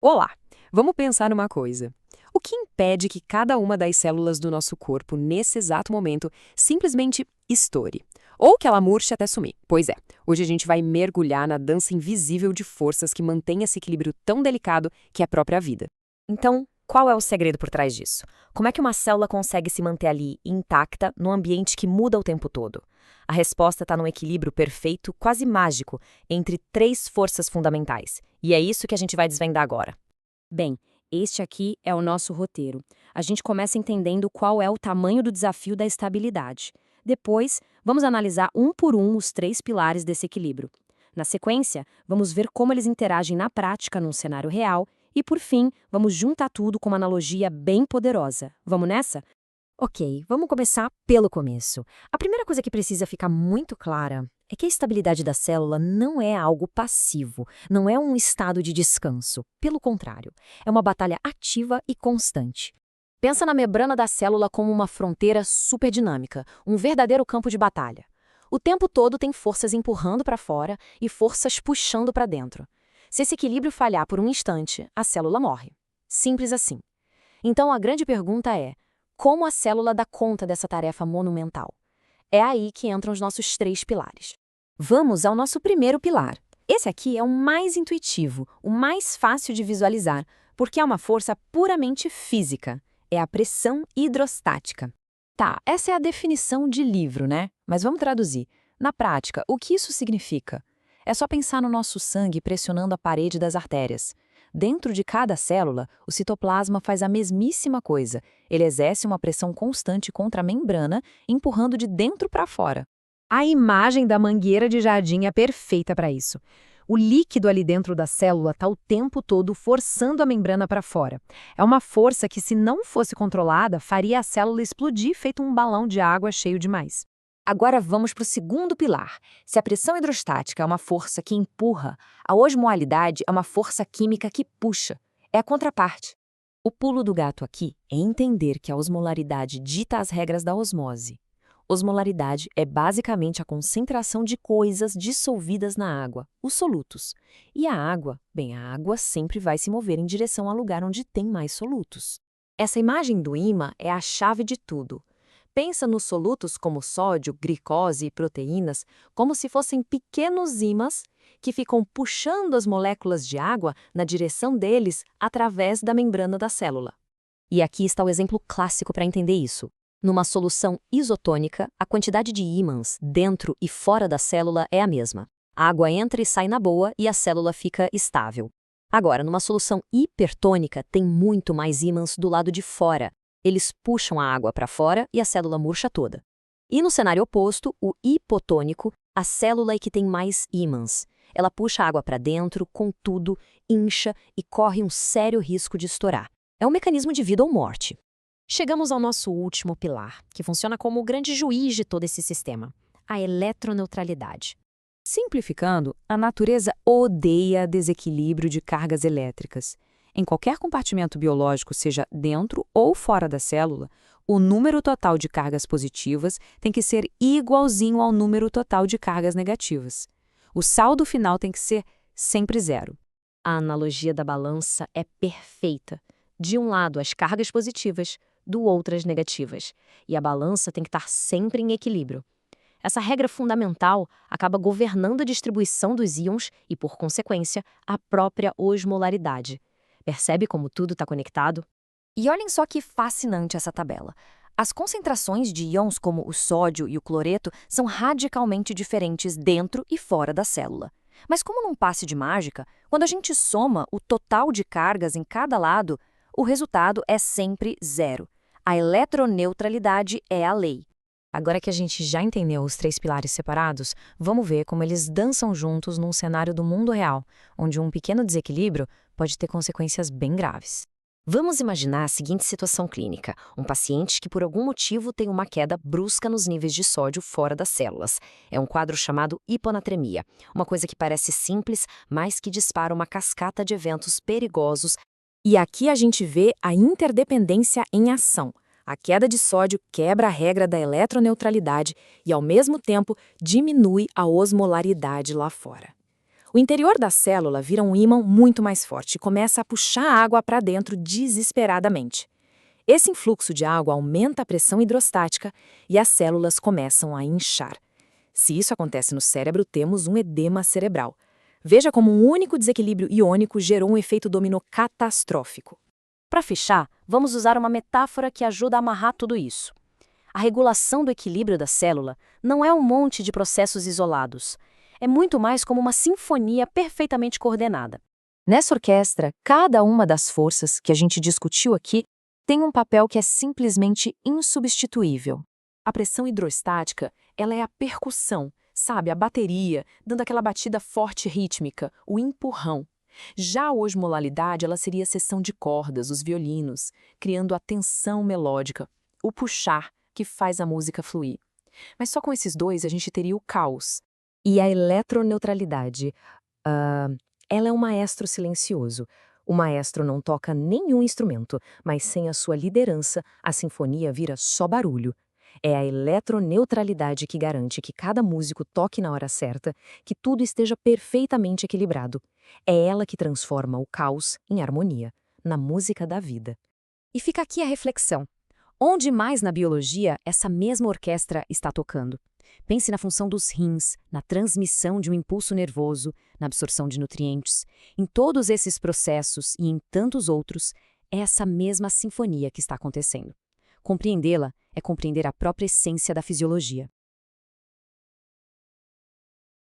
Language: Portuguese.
Olá! Vamos pensar numa coisa. O que impede que cada uma das células do nosso corpo, nesse exato momento, simplesmente estoure? Ou que ela murche até sumir? Pois é, hoje a gente vai mergulhar na dança invisível de forças que mantém esse equilíbrio tão delicado que é a própria vida. Então, qual é o segredo por trás disso? Como é que uma célula consegue se manter ali intacta num ambiente que muda o tempo todo? A resposta está num equilíbrio perfeito, quase mágico, entre três forças fundamentais. E é isso que a gente vai desvendar agora. Bem, este aqui é o nosso roteiro. A gente começa entendendo qual é o tamanho do desafio da estabilidade. Depois, vamos analisar um por um os três pilares desse equilíbrio. Na sequência, vamos ver como eles interagem na prática num cenário real. E, por fim, vamos juntar tudo com uma analogia bem poderosa. Vamos nessa? Ok, vamos começar pelo começo. A primeira coisa que precisa ficar muito clara é que a estabilidade da célula não é algo passivo, não é um estado de descanso. Pelo contrário, é uma batalha ativa e constante. Pensa na membrana da célula como uma fronteira superdinâmica, um verdadeiro campo de batalha. O tempo todo tem forças empurrando para fora e forças puxando para dentro. Se esse equilíbrio falhar por um instante, a célula morre. Simples assim. Então a grande pergunta é: como a célula dá conta dessa tarefa monumental? É aí que entram os nossos três pilares. Vamos ao nosso primeiro pilar. Esse aqui é o mais intuitivo, o mais fácil de visualizar, porque é uma força puramente física. É a pressão hidrostática. Tá, essa é a definição de livro, né? Mas vamos traduzir. Na prática, o que isso significa? É só pensar no nosso sangue pressionando a parede das artérias. Dentro de cada célula, o citoplasma faz a mesmíssima coisa. Ele exerce uma pressão constante contra a membrana, empurrando de dentro para fora. A imagem da mangueira de jardim é perfeita para isso. O líquido ali dentro da célula está o tempo todo forçando a membrana para fora. É uma força que, se não fosse controlada, faria a célula explodir feito um balão de água cheio demais. Agora vamos para o segundo pilar. Se a pressão hidrostática é uma força que empurra, a osmolalidade é uma força química que puxa. É a contraparte. O pulo do gato aqui é entender que a osmolaridade dita as regras da osmose. Osmolaridade é basicamente a concentração de coisas dissolvidas na água, os solutos. E a água, bem, a água sempre vai se mover em direção ao lugar onde tem mais solutos. Essa imagem do ímã é a chave de tudo. Pensa nos solutos como sódio, glicose e proteínas como se fossem pequenos ímãs que ficam puxando as moléculas de água na direção deles através da membrana da célula. E aqui está o exemplo clássico para entender isso. Numa solução isotônica, a quantidade de ímãs dentro e fora da célula é a mesma. A água entra e sai na boa e a célula fica estável. Agora, numa solução hipertônica, tem muito mais ímãs do lado de fora. Eles puxam a água para fora e a célula murcha toda. E no cenário oposto, o hipotônico, a célula é que tem mais ímãs. Ela puxa a água para dentro, contudo, incha e corre um sério risco de estourar. É um mecanismo de vida ou morte. Chegamos ao nosso último pilar, que funciona como o grande juiz de todo esse sistema, a eletroneutralidade. Simplificando, a natureza odeia desequilíbrio de cargas elétricas. Em qualquer compartimento biológico, seja dentro ou fora da célula, o número total de cargas positivas tem que ser igualzinho ao número total de cargas negativas. O saldo final tem que ser sempre zero. A analogia da balança é perfeita. De um lado, as cargas positivas, do outro, as negativas. E a balança tem que estar sempre em equilíbrio. Essa regra fundamental acaba governando a distribuição dos íons e, por consequência, a própria osmolaridade. Percebe como tudo está conectado? E olhem só que fascinante essa tabela. As concentrações de íons como o sódio e o cloreto são radicalmente diferentes dentro e fora da célula. Mas como num passe de mágica, quando a gente soma o total de cargas em cada lado, o resultado é sempre zero. A eletroneutralidade é a lei. Agora que a gente já entendeu os três pilares separados, vamos ver como eles dançam juntos num cenário do mundo real, onde um pequeno desequilíbrio pode ter consequências bem graves. Vamos imaginar a seguinte situação clínica: um paciente que por algum motivo tem uma queda brusca nos níveis de sódio fora das células. É um quadro chamado hiponatremia, uma coisa que parece simples, mas que dispara uma cascata de eventos perigosos. E aqui a gente vê a interdependência em ação. A queda de sódio quebra a regra da eletroneutralidade e, ao mesmo tempo, diminui a osmolaridade lá fora. O interior da célula vira um ímã muito mais forte e começa a puxar a água para dentro desesperadamente. Esse influxo de água aumenta a pressão hidrostática e as células começam a inchar. Se isso acontece no cérebro, temos um edema cerebral. Veja como um único desequilíbrio iônico gerou um efeito dominó catastrófico. Para fechar, vamos usar uma metáfora que ajuda a amarrar tudo isso. A regulação do equilíbrio da célula não é um monte de processos isolados. É muito mais como uma sinfonia perfeitamente coordenada. Nessa orquestra, cada uma das forças que a gente discutiu aqui tem um papel que é simplesmente insubstituível. A pressão hidrostática, ela é a percussão, sabe, a bateria, dando aquela batida forte e rítmica, o empurrão. Já a osmolalidade, ela seria a seção de cordas, os violinos, criando a tensão melódica, o puxar, que faz a música fluir. Mas só com esses dois a gente teria o caos. E a eletroneutralidade, ela é um maestro silencioso. O maestro não toca nenhum instrumento, mas sem a sua liderança, a sinfonia vira só barulho. É a eletroneutralidade que garante que cada músico toque na hora certa, que tudo esteja perfeitamente equilibrado. É ela que transforma o caos em harmonia, na música da vida. E fica aqui a reflexão. Onde mais na biologia essa mesma orquestra está tocando? Pense na função dos rins, na transmissão de um impulso nervoso, na absorção de nutrientes. Em todos esses processos e em tantos outros, é essa mesma sinfonia que está acontecendo. Compreendê-la é compreender a própria essência da fisiologia.